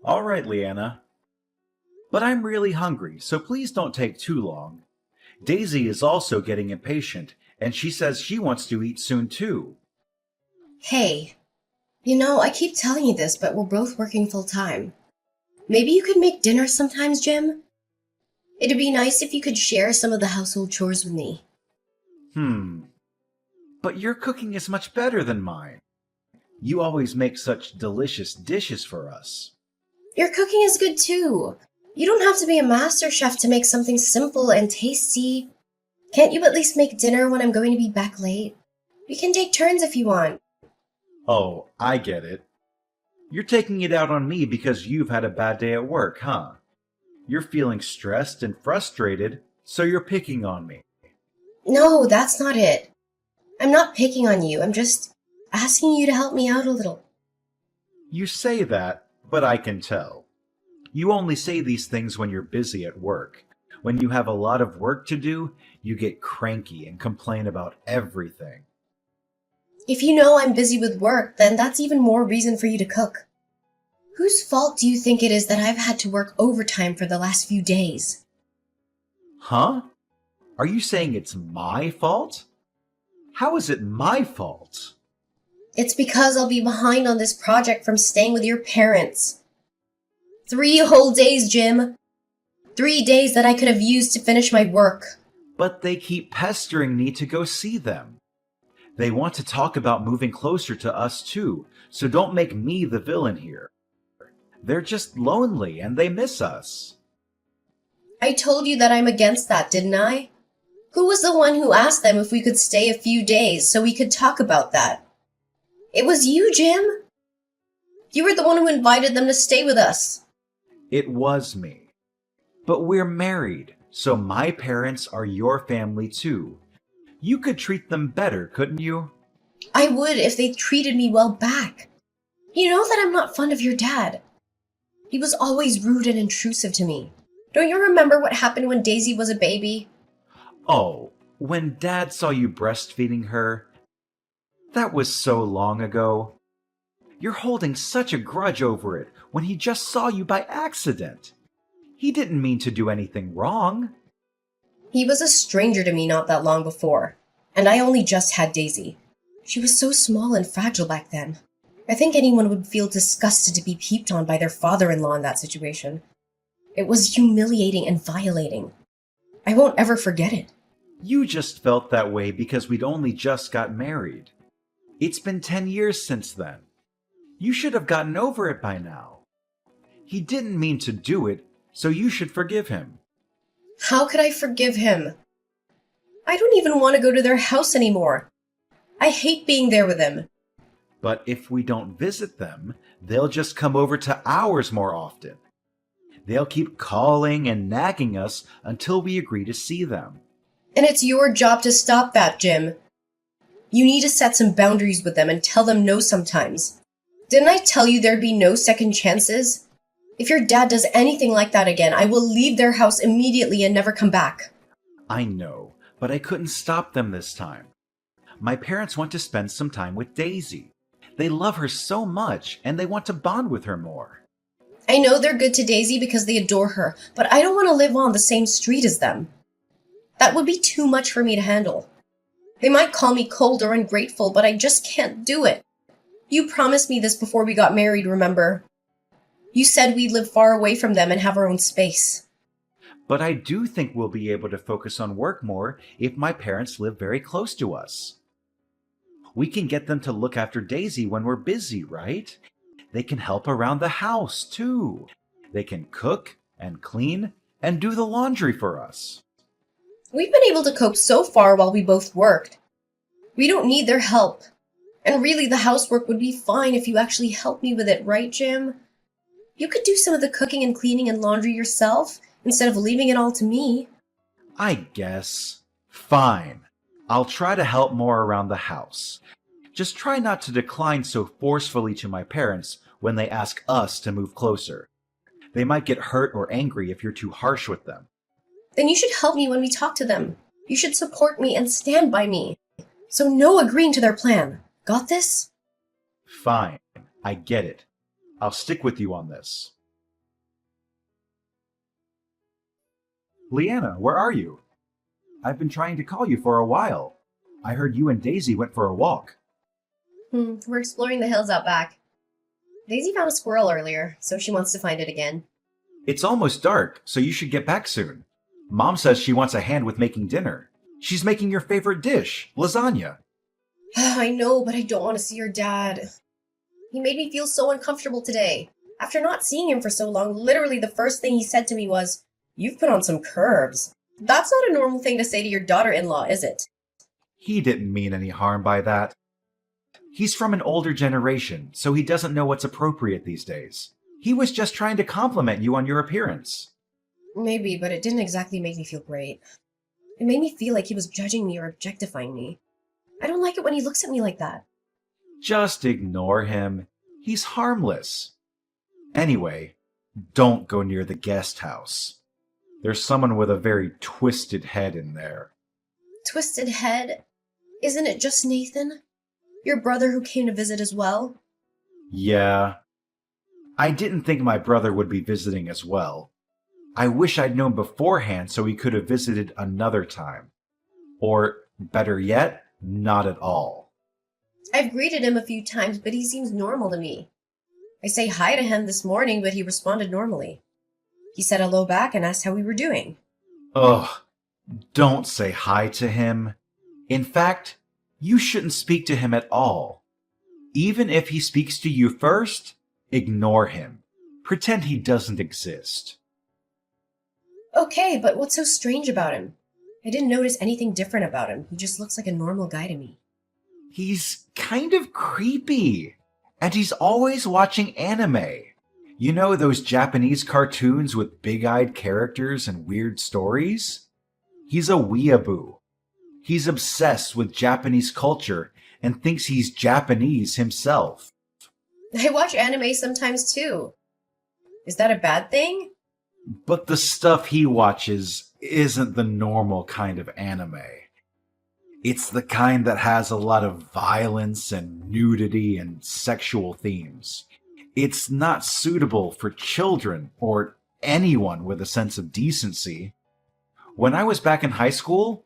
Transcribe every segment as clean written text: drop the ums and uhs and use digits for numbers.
All right, Leanna. But I'm really hungry, so please don't take too long. Daisy is also getting impatient, and she says she wants to eat soon too. Hey, I keep telling you this, but we're both working full time. Maybe you could make dinner sometimes, Jim? It'd be nice if you could share some of the household chores with me. Hmm, but your cooking is much better than mine. You always make such delicious dishes for us. Your cooking is good too. You don't have to be a master chef to make something simple and tasty. Can't you at least make dinner when I'm going to be back late? We can take turns if you want. Oh, I get it. You're taking it out on me because you've had a bad day at work, huh? You're feeling stressed and frustrated, so you're picking on me. No, that's not it. I'm not picking on you. I'm just asking you to help me out a little. You say that, but I can tell. You only say these things when you're busy at work. When you have a lot of work to do, you get cranky and complain about everything. If you know I'm busy with work, then that's even more reason for you to cook. Whose fault do you think it is that I've had to work overtime for the last few days? Huh? Are you saying it's my fault? How is it my fault? It's because I'll be behind on this project from staying with your parents. 3 whole days, Jim. 3 days that I could have used to finish my work. But they keep pestering me to go see them. They want to talk about moving closer to us too, so don't make me the villain here. They're just lonely and they miss us. I told you that I'm against that, didn't I? Who was the one who asked them if we could stay a few days so we could talk about that? It was you, Jim. You were the one who invited them to stay with us. It was me. But we're married, so my parents are your family too. You could treat them better, couldn't you? I would if they treated me well back. You know that I'm not fond of your dad. He was always rude and intrusive to me. Don't you remember what happened when Daisy was a baby? Oh, when Dad saw you breastfeeding her? That was so long ago. You're holding such a grudge over it when he just saw you by accident. He didn't mean to do anything wrong. He was a stranger to me not that long before, and I only just had Daisy. She was so small and fragile back then. I think anyone would feel disgusted to be peeped on by their father-in-law in that situation. It was humiliating and violating. I won't ever forget it. You just felt that way because we'd only just got married. It's been 10 years since then. You should have gotten over it by now. He didn't mean to do it, so you should forgive him. How could I forgive him? I don't even want to go to their house anymore. I hate being there with them. But if we don't visit them, they'll just come over to ours more often. They'll keep calling and nagging us until we agree to see them. And it's your job to stop that, Jim. You need to set some boundaries with them and tell them no sometimes. Didn't I tell you there'd be no second chances? If your dad does anything like that again, I will leave their house immediately and never come back. I know, but I couldn't stop them this time. My parents want to spend some time with Daisy. They love her so much, and they want to bond with her more. I know they're good to Daisy because they adore her, but I don't want to live on the same street as them. That would be too much for me to handle. They might call me cold or ungrateful, but I just can't do it. You promised me this before we got married, remember? You said we'd live far away from them and have our own space. But I do think we'll be able to focus on work more if my parents live very close to us. We can get them to look after Daisy when we're busy, right? They can help around the house, too. They can cook and clean and do the laundry for us. We've been able to cope so far while we both worked. We don't need their help. And really, the housework would be fine if you actually helped me with it, right, Jim? You could do some of the cooking and cleaning and laundry yourself, instead of leaving it all to me. I guess. Fine. I'll try to help more around the house. Just try not to decline so forcefully to my parents when they ask us to move closer. They might get hurt or angry if you're too harsh with them. Then you should help me when we talk to them. You should support me and stand by me. So no agreeing to their plan. Got this? Fine. I get it. I'll stick with you on this. Leanna, where are you? I've been trying to call you for a while. I heard you and Daisy went for a walk. We're exploring the hills out back. Daisy found a squirrel earlier, so she wants to find it again. It's almost dark, so you should get back soon. Mom says she wants a hand with making dinner. She's making your favorite dish, lasagna. I know, but I don't want to see your dad. He made me feel so uncomfortable today. After not seeing him for so long, literally the first thing he said to me was, "You've put on some curves." That's not a normal thing to say to your daughter-in-law, is it? He didn't mean any harm by that. He's from an older generation, so he doesn't know what's appropriate these days. He was just trying to compliment you on your appearance. Maybe, but it didn't exactly make me feel great. It made me feel like he was judging me or objectifying me. I don't like it when he looks at me like that. Just ignore him. He's harmless. Anyway, don't go near the guest house. There's someone with a very twisted head in there. Twisted head? Isn't it just Nathan? Your brother who came to visit as well? Yeah. I didn't think my brother would be visiting as well. I wish I'd known beforehand so he could have visited another time. Or, better yet, not at all. I've greeted him a few times, but he seems normal to me. I say hi to him this morning, but he responded normally. He said hello back and asked how we were doing. Ugh, don't say hi to him. In fact, you shouldn't speak to him at all. Even if he speaks to you first, ignore him. Pretend he doesn't exist. Okay, but what's so strange about him? I didn't notice anything different about him. He just looks like a normal guy to me. He's kind of creepy. And he's always watching anime. You know those Japanese cartoons with big-eyed characters and weird stories? He's a weeaboo. He's obsessed with Japanese culture and thinks he's Japanese himself. I watch anime sometimes too. Is that a bad thing? But the stuff he watches isn't the normal kind of anime. It's the kind that has a lot of violence and nudity and sexual themes. It's not suitable for children or anyone with a sense of decency. When I was back in high school,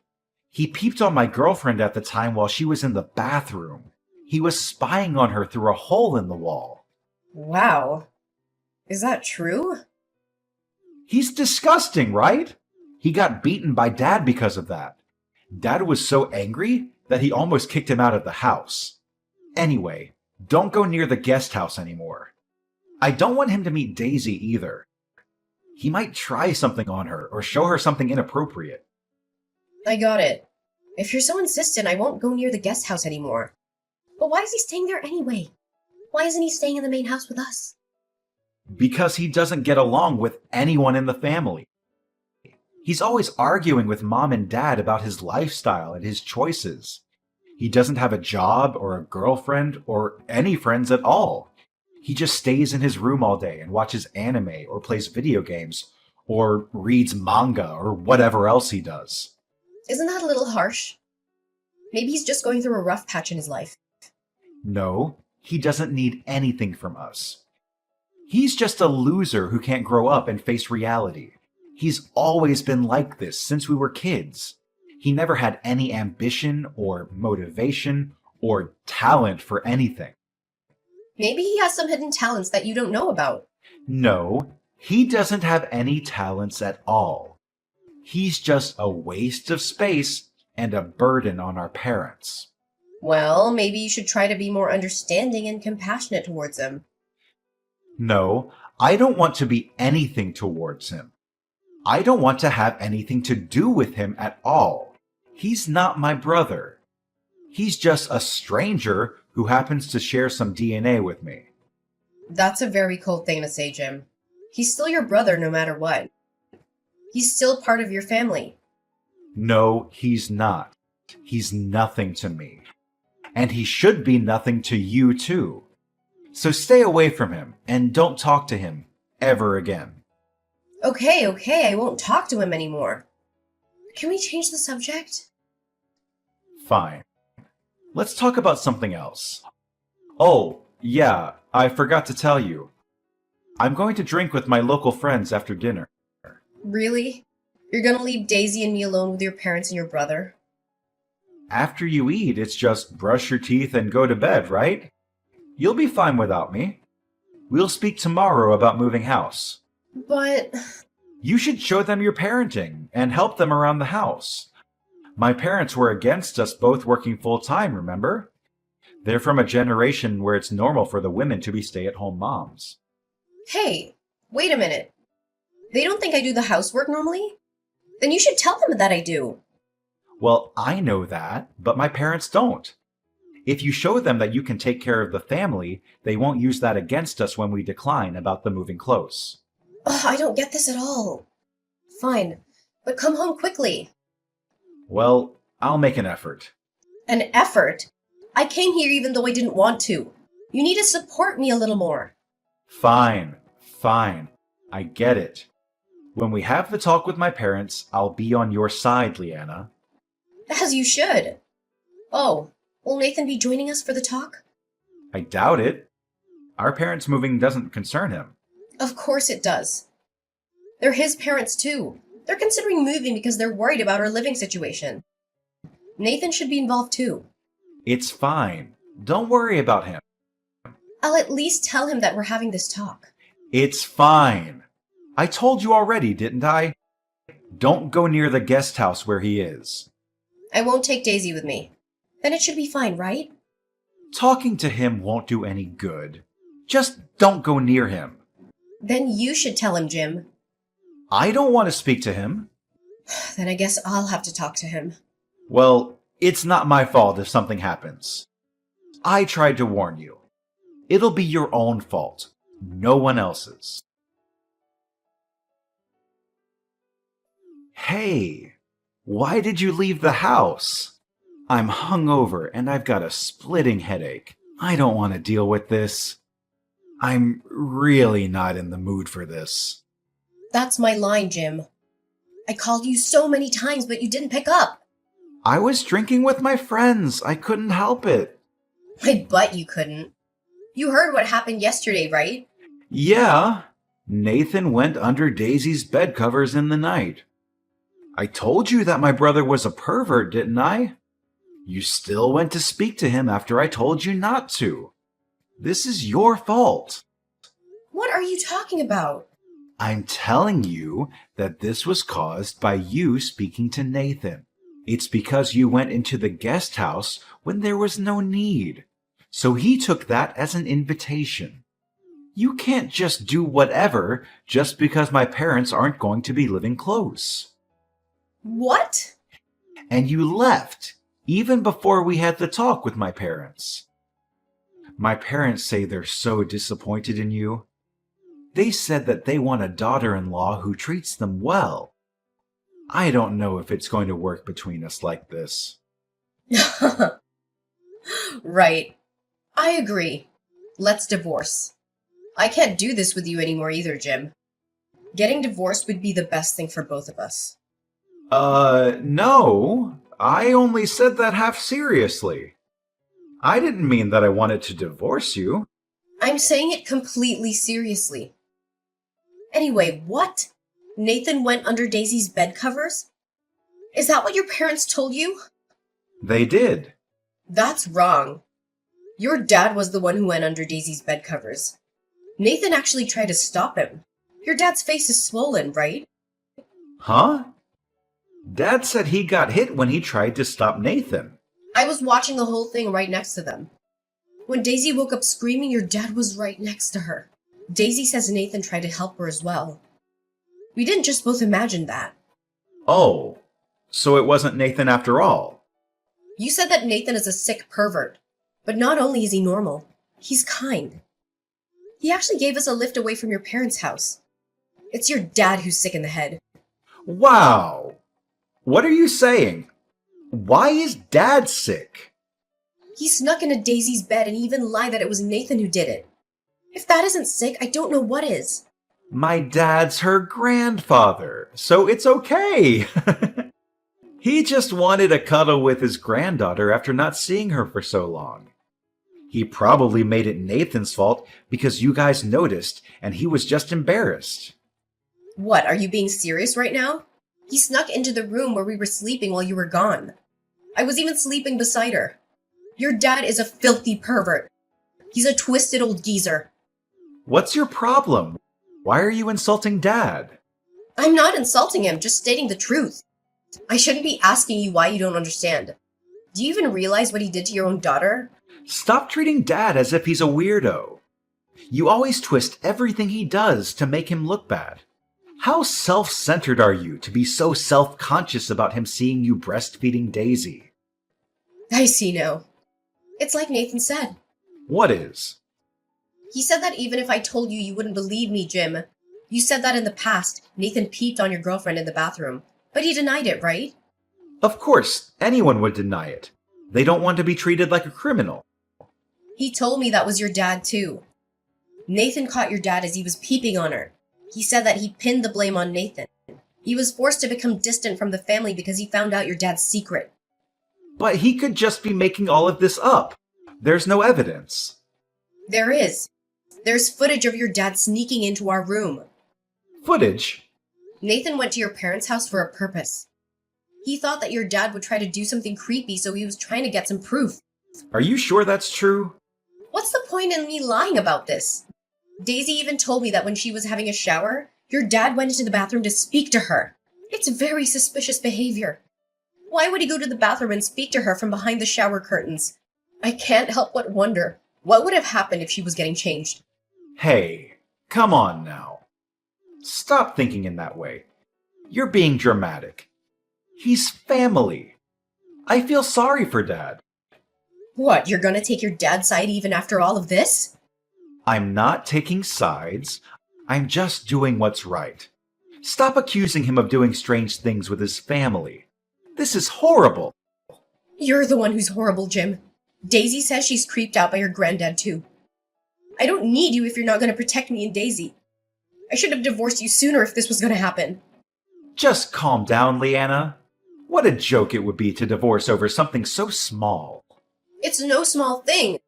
he peeped on my girlfriend at the time while she was in the bathroom. He was spying on her through a hole in the wall. Wow. Is that true? He's disgusting, right? He got beaten by Dad because of that. Dad was so angry that he almost kicked him out of the house. Anyway, don't go near the guest house anymore. I don't want him to meet Daisy either. He might try something on her or show her something inappropriate. I got it. If you're so insistent, I won't go near the guest house anymore. But why is he staying there anyway? Why isn't he staying in the main house with us? Because he doesn't get along with anyone in the family. He's always arguing with Mom and Dad about his lifestyle and his choices. He doesn't have a job or a girlfriend or any friends at all. He just stays in his room all day and watches anime or plays video games or reads manga or whatever else he does. Isn't that a little harsh? Maybe he's just going through a rough patch in his life. No, he doesn't need anything from us. He's just a loser who can't grow up and face reality. He's always been like this since we were kids. He never had any ambition or motivation or talent for anything. Maybe he has some hidden talents that you don't know about. No, he doesn't have any talents at all. He's just a waste of space and a burden on our parents. Well, maybe you should try to be more understanding and compassionate towards him. No, I don't want to be anything towards him. I don't want to have anything to do with him at all. He's not my brother. He's just a stranger who happens to share some DNA with me. That's a very cold thing to say, Jim. He's still your brother no matter what. He's still part of your family. No, he's not. He's nothing to me. And he should be nothing to you too. So stay away from him and don't talk to him ever again. Okay, I won't talk to him anymore. Can we change the subject? Fine. Let's talk about something else. Oh, yeah, I forgot to tell you. I'm going to drink with my local friends after dinner. Really? You're gonna leave Daisy and me alone with your parents and your brother? After you eat, it's just brush your teeth and go to bed, right? You'll be fine without me. We'll speak tomorrow about moving house. But You should show them your parenting and help them around the house. My parents were against us both working full-time, remember? They're from a generation where it's normal for the women to be stay-at-home moms. hey, wait a minute. They don't think I do the housework normally? Then you should tell them that I do. Well, I know that, but my parents don't. If you show them that you can take care of the family, they won't use that against us when we decline about the moving close. Ugh, I don't get this at all. Fine, but come home quickly. Well, I'll make an effort. An effort? I came here even though I didn't want to. You need to support me a little more. Fine, fine. I get it. When we have the talk with my parents, I'll be on your side, Leanna. As you should. Oh, will Nathan be joining us for the talk? I doubt it. Our parents moving doesn't concern him. Of course it does. They're his parents too. They're considering moving because they're worried about our living situation. Nathan should be involved too. It's fine. Don't worry about him. I'll at least tell him that we're having this talk. It's fine. I told you already, didn't I? Don't go near the guest house where he is. I won't take Daisy with me. Then it should be fine, right? Talking to him won't do any good. Just don't go near him. Then you should tell him, Jim. I don't want to speak to him. Then I guess I'll have to talk to him. Well, it's not my fault if something happens. I tried to warn you. It'll be your own fault, no one else's. Hey, why did you leave the house? I'm hungover and I've got a splitting headache. I don't want to deal with this. I'm really not in the mood for this. That's my line, Jim. I called you so many times, but you didn't pick up. I was drinking with my friends. I couldn't help it. I bet you couldn't. You heard what happened yesterday, right? Yeah, Nathan went under Daisy's bed covers in the night. I told you that my brother was a pervert, didn't I? You still went to speak to him after I told you not to. This is your fault. What are you talking about? I'm telling you that this was caused by you speaking to Nathan. It's because you went into the guest house when there was no need. So he took that as an invitation. You can't just do whatever just because my parents aren't going to be living close. What? And you left, even before we had the talk with my parents. My parents say they're so disappointed in you. They said that they want a daughter-in-law who treats them well. I don't know if it's going to work between us like this. Right. I agree. Let's divorce. I can't do this with you anymore either, Jim. Getting divorced would be the best thing for both of us. No. I only said that half seriously. I didn't mean that I wanted to divorce you. I'm saying it completely seriously. Anyway, what? Nathan went under Daisy's bed covers? Is that what your parents told you? They did. That's wrong. Your dad was the one who went under Daisy's bed covers. Nathan actually tried to stop him. Your dad's face is swollen, right? Huh? Dad said he got hit when he tried to stop Nathan. I was watching the whole thing right next to them. When Daisy woke up screaming, your dad was right next to her. Daisy says Nathan tried to help her as well. We didn't just both imagine that. Oh, so it wasn't Nathan after all. You said that Nathan is a sick pervert. But not only is he normal, he's kind. He actually gave us a lift away from your parents' house. It's your dad who's sick in the head. Wow. What are you saying? Why is Dad sick? He snuck into Daisy's bed and even lied that it was Nathan who did it. If that isn't sick, I don't know what is. My dad's her grandfather, so it's okay. He just wanted a cuddle with his granddaughter after not seeing her for so long. He probably made it Nathan's fault because you guys noticed and he was just embarrassed. What, are you being serious right now? He snuck into the room where we were sleeping while you were gone. I was even sleeping beside her. Your dad is a filthy pervert. He's a twisted old geezer. What's your problem? Why are you insulting Dad? I'm not insulting him, just stating the truth. I shouldn't be asking you why you don't understand. Do you even realize what he did to your own daughter? Stop treating Dad as if he's a weirdo. You always twist everything he does to make him look bad. How self-centered are you to be so self-conscious about him seeing you breastfeeding Daisy? I see now. It's like Nathan said. What is? He said that even if I told you, you wouldn't believe me, Jim. You said that in the past, Nathan peeped on your girlfriend in the bathroom. But he denied it, right? Of course, anyone would deny it. They don't want to be treated like a criminal. He told me that was your dad, too. Nathan caught your dad as he was peeping on her. He said that he pinned the blame on Nathan. He was forced to become distant from the family because he found out your dad's secret. But he could just be making all of this up. There's no evidence. There is. There's footage of your dad sneaking into our room. Footage? Nathan went to your parents' house for a purpose. He thought that your dad would try to do something creepy, so he was trying to get some proof. Are you sure that's true? What's the point in me lying about this? Daisy even told me that when she was having a shower, your dad went into the bathroom to speak to her. It's very suspicious behavior. Why would he go to the bathroom and speak to her from behind the shower curtains? I can't help but wonder, what would have happened if she was getting changed? Hey, come on now. Stop thinking in that way. You're being dramatic. He's family. I feel sorry for Dad. What, you're gonna take your dad's side even after all of this? I'm not taking sides. I'm just doing what's right. Stop accusing him of doing strange things with his family. This is horrible. You're the one who's horrible, Jim. Daisy says she's creeped out by her granddad, too. I don't need you if you're not gonna protect me and Daisy. I should have divorced you sooner if this was gonna happen. Just calm down, Leanna. What a joke it would be to divorce over something so small. It's no small thing.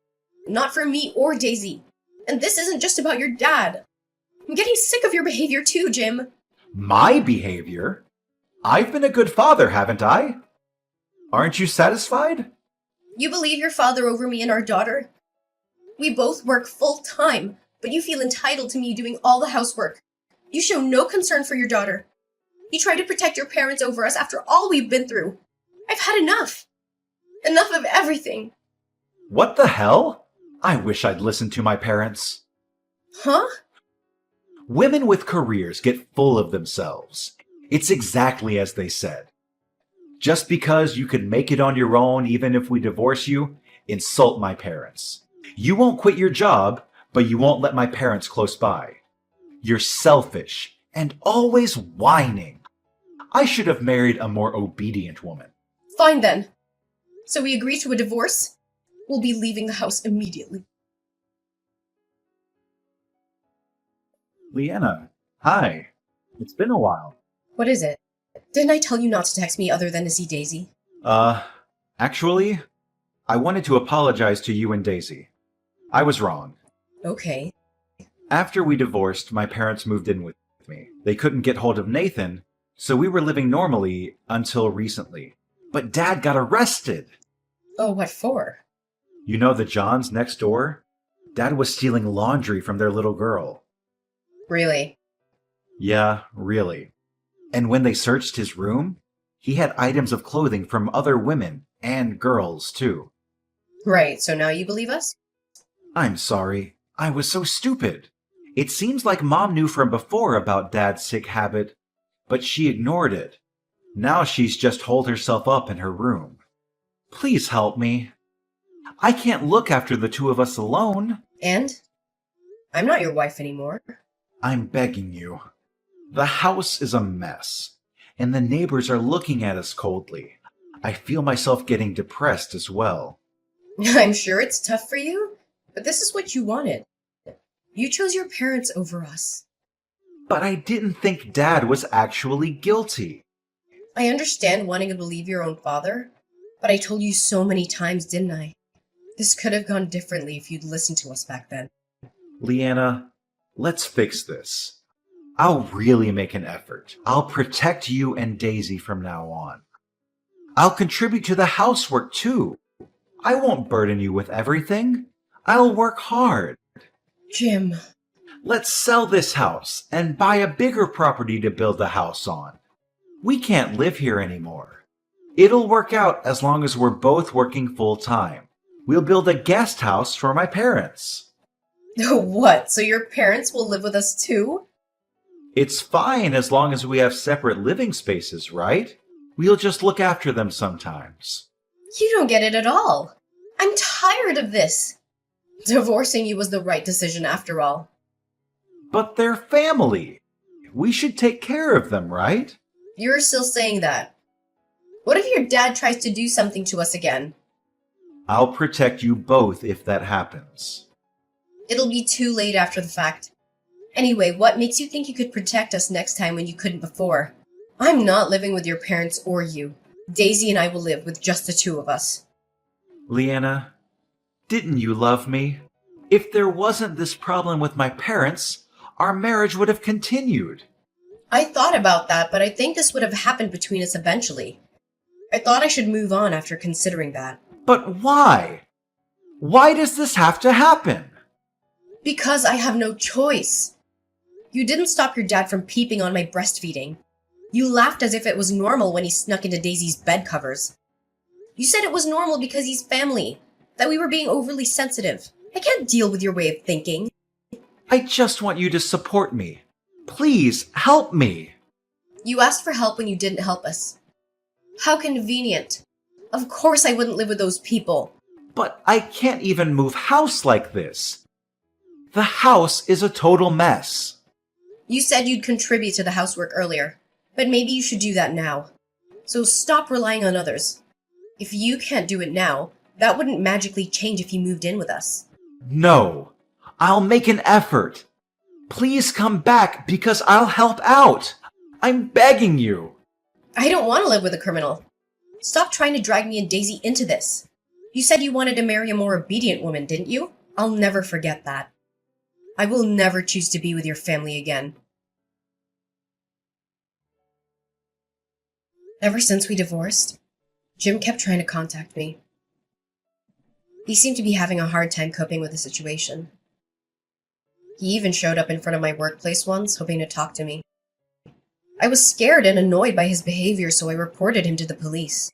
Not for me or Daisy. And this isn't just about your dad. I'm getting sick of your behavior too, Jim. My behavior? I've been a good father, haven't I? Aren't you satisfied? You believe your father over me and our daughter? We both work full time, but you feel entitled to me doing all the housework. You show no concern for your daughter. You try to protect your parents over us after all we've been through. I've had enough. Enough of everything. What the hell? I wish I'd listened to my parents. Huh? Women with careers get full of themselves. It's exactly as they said. Just because you can make it on your own even if we divorce you, insult my parents. You won't quit your job, but you won't let my parents close by. You're selfish and always whining. I should have married a more obedient woman. Fine then. So we agree to a divorce? We'll be leaving the house immediately. Leanna, hi. It's been a while. What is it? Didn't I tell you not to text me other than to see Daisy? Actually, I wanted to apologize to you and Daisy. I was wrong. Okay. After we divorced, my parents moved in with me. They couldn't get hold of Nathan, so we were living normally until recently. But Dad got arrested! Oh, what for? You know the Johns next door? Dad was stealing laundry from their little girl. Really? Yeah, really. And when they searched his room, he had items of clothing from other women and girls, too. Right, so now you believe us? I'm sorry. I was so stupid. It seems like Mom knew from before about Dad's sick habit, but she ignored it. Now she's just holed herself up in her room. Please help me. I can't look after the two of us alone. And? I'm not your wife anymore. I'm begging you. The house is a mess, and the neighbors are looking at us coldly. I feel myself getting depressed as well. I'm sure it's tough for you, but this is what you wanted. You chose your parents over us. But I didn't think Dad was actually guilty. I understand wanting to believe your own father, but I told you so many times, didn't I? This could have gone differently if you'd listened to us back then. Leanna, let's fix this. I'll really make an effort. I'll protect you and Daisy from now on. I'll contribute to the housework too. I won't burden you with everything. I'll work hard. Jim. Let's sell this house and buy a bigger property to build the house on. We can't live here anymore. It'll work out as long as we're both working full time. We'll build a guest house for my parents. What? So your parents will live with us too? It's fine as long as we have separate living spaces, right? We'll just look after them sometimes. You don't get it at all. I'm tired of this. Divorcing you was the right decision after all. But they're family. We should take care of them, right? You're still saying that. What if your dad tries to do something to us again? I'll protect you both if that happens. It'll be too late after the fact. Anyway, what makes you think you could protect us next time when you couldn't before? I'm not living with your parents or you. Daisy and I will live with just the two of us. Leanna, didn't you love me? If there wasn't this problem with my parents, our marriage would have continued. I thought about that, but I think this would have happened between us eventually. I thought I should move on after considering that. But why? Why does this have to happen? Because I have no choice. You didn't stop your dad from peeping on my breastfeeding. You laughed as if it was normal when he snuck into Daisy's bed covers. You said it was normal because he's family, that we were being overly sensitive. I can't deal with your way of thinking. I just want you to support me. Please, help me. You asked for help when you didn't help us. How convenient. Of course I wouldn't live with those people. But I can't even move house like this. The house is a total mess. You said you'd contribute to the housework earlier, but maybe you should do that now. So stop relying on others. If you can't do it now, that wouldn't magically change if you moved in with us. No, I'll make an effort. Please come back because I'll help out. I'm begging you. I don't want to live with a criminal. Stop trying to drag me and Daisy into this. You said you wanted to marry a more obedient woman, didn't you? I'll never forget that. I will never choose to be with your family again. Ever since we divorced, Jim kept trying to contact me. He seemed to be having a hard time coping with the situation. He even showed up in front of my workplace once, hoping to talk to me. I was scared and annoyed by his behavior, so I reported him to the police.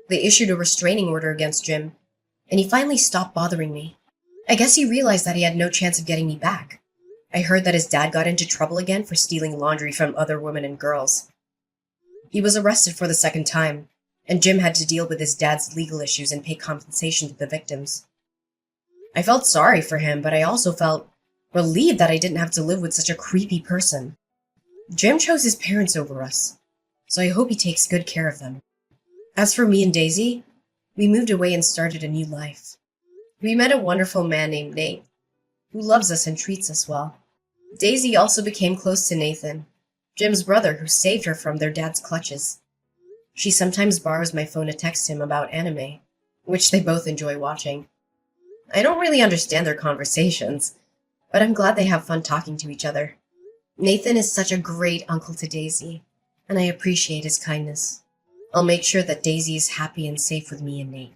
They issued a restraining order against Jim, and he finally stopped bothering me. I guess he realized that he had no chance of getting me back. I heard that his dad got into trouble again for stealing laundry from other women and girls. He was arrested for the second time, and Jim had to deal with his dad's legal issues and pay compensation to the victims. I felt sorry for him, but I also felt relieved that I didn't have to live with such a creepy person. Jim chose his parents over us, so I hope he takes good care of them. As for me and Daisy, we moved away and started a new life. We met a wonderful man named Nate, who loves us and treats us well. Daisy also became close to Nathan, Jim's brother, who saved her from their dad's clutches. She sometimes borrows my phone to text him about anime, which they both enjoy watching. I don't really understand their conversations, but I'm glad they have fun talking to each other. Nathan is such a great uncle to Daisy, and I appreciate his kindness. I'll make sure that Daisy is happy and safe with me and Nate.